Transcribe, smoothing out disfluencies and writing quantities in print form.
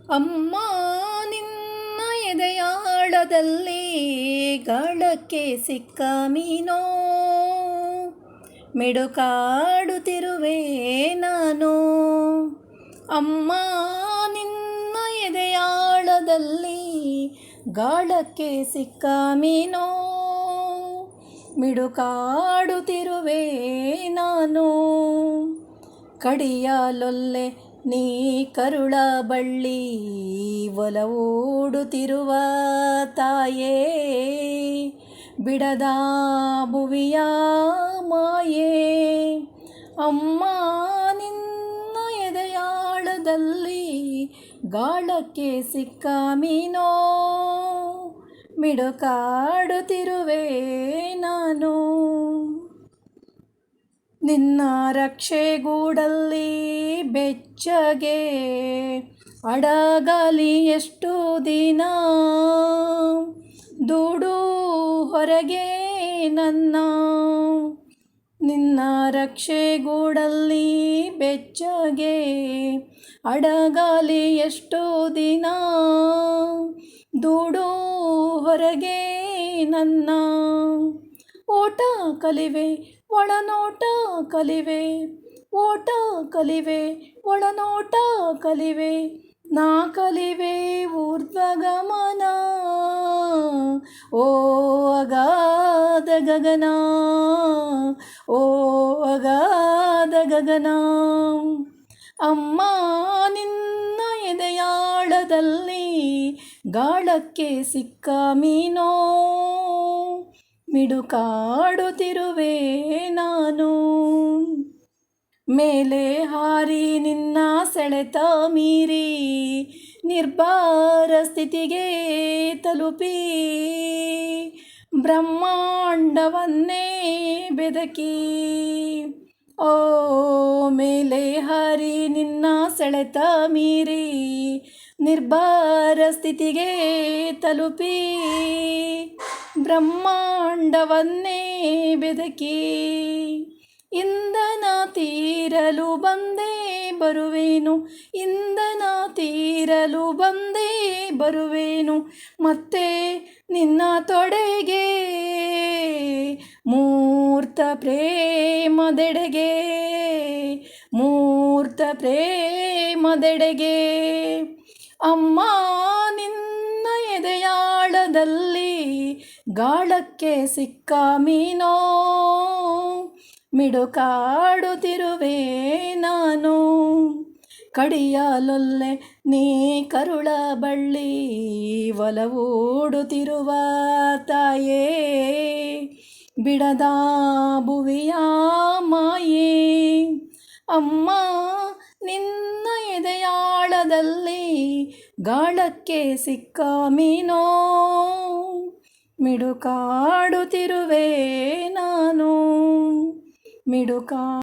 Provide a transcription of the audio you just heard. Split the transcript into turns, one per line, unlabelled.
ಅಮ್ಮ ನಿನ್ನ ಎದೆಯಾಳದಲ್ಲಿ ಗಾಳಕ್ಕೆ ಸಿಕ್ಕ ಮೀನೋ, ಮಿಡುಕಾಡುತ್ತಿರುವೆ ನಾನು. ಅಮ್ಮ ನಿನ್ನ ಎದೆಯಾಳದಲ್ಲಿ ಗಾಳಕ್ಕೆ ಸಿಕ್ಕ ಮೀನೋ, ಮಿಡುಕಾಡುತ್ತಿರುವೆ ನಾನು. ಕಡಿಯಲೊಲ್ಲೆ ನೀ ಕರುಳ ಬಳ್ಳಿ, ಒಲವೂಡುತ್ತಿರುವ ತಾಯೇ, ಬಿಡದ ಭುವಿಯ ಮಾಯೇ. ಅಮ್ಮ ನಿನ್ನ ಎದೆಯಾಳದಲ್ಲಿ ಗಾಳಕ್ಕೆ ಸಿಕ್ಕ ಮೀನೋ, ಮಿಡುಕಾಡುತ್ತಿರುವೆ ನಾನು. ನಿನ್ನ ರಕ್ಷೆಗೂಡಲ್ಲಿ ಬೆಚ್ಚಗೆ ಅಡಗಲಿ ಎಷ್ಟು ದಿನ, ದೂಡು ಹೊರಗೆ ನನ್ನ. ನಿನ್ನ ರಕ್ಷೆಗೂಡಲ್ಲಿ ಬೆಚ್ಚಗೆ ಅಡಗಲಿ ಎಷ್ಟು ದಿನ, ದೂಡು ಹೊರಗೆ ನನ್ನ. ಓಟ ಕಲಿವೆ ಒಳನೋಟ ಕಲಿವೆ, ಓಟ ಕಲಿವೆ ಒಳನೋಟ ಕಲಿವೆ, ನಾ ಕಲಿವೆ ಊರ್ಧ್ವಗಮನ. ಓ ಅಗಾಧ ಗಗನ, ಓ ಅಗಾಧ ಗಗನ. ಅಮ್ಮ ನಿನ್ನ ಎದೆಯಾಳದಲ್ಲಿ ಗಾಳಕ್ಕೆ ಸಿಕ್ಕ ಮೀನೋ, ಮಿಡುಕಾಡುತ್ತಿರುವೆ ನಾನು. ಮೇಲೆ ಹಾರಿ ನಿನ್ನ ಸೆಳೆತ ಮೀರಿ ನಿರ್ಭರ ಸ್ಥಿತಿಗೆ ತಲುಪಿ, ಬ್ರಹ್ಮಾಂಡವನ್ನೇ ಬೆದಕಿ. ಓ ಮೇಲೆ ಹಾರಿ ನಿನ್ನ ಸೆಳೆತ ಮೀರಿ ನಿರ್ಭರ ಸ್ಥಿತಿಗೆ ತಲುಪಿ, ಬ್ರಹ್ಮಾಂಡವನ್ನೇ ಬೆದಕಿ. ಇಂಧನ ತೀರಲು ಬಂದೇ ಬರುವೆನು, ಇಂಧನ ತೀರಲು ಬಂದೇ ಬರುವೆನು, ಮತ್ತೆ ನಿನ್ನ ತೊಡೆಗೆ ಮೂರ್ತ ಪ್ರೇಮದೆಡೆಗೆ, ಮೂರ್ತ ಪ್ರೇಮದೆಡೆಗೆ. ಅಮ್ಮ ನಿನ್ನ ಎದೆಯಾಳದಲ್ಲಿ ಗಾಳಕ್ಕೆ ಸಿಕ್ಕ ಮೀನೋ, ಮಿಡುಕಾಡುತ್ತಿರುವೆ ನಾನು. ಕಡಿಯಲೊಲ್ಲೆ ನೀ ಕರುಳ ಬಳ್ಳಿ, ಒಲವೂಡುತ್ತಿರುವ ತಾಯೇ, ಬಿಡದ ಭುವಿಯ ಮಾಯೇ. ಅಮ್ಮ ನಿನ್ನ ಎದೆಯಾಳದಲ್ಲಿ ಗಾಳಕ್ಕೆ ಸಿಕ್ಕ ಮೀನೋ, ಮಿಡುಕಾಡುತ್ತಿರುವೆ ನಾನು.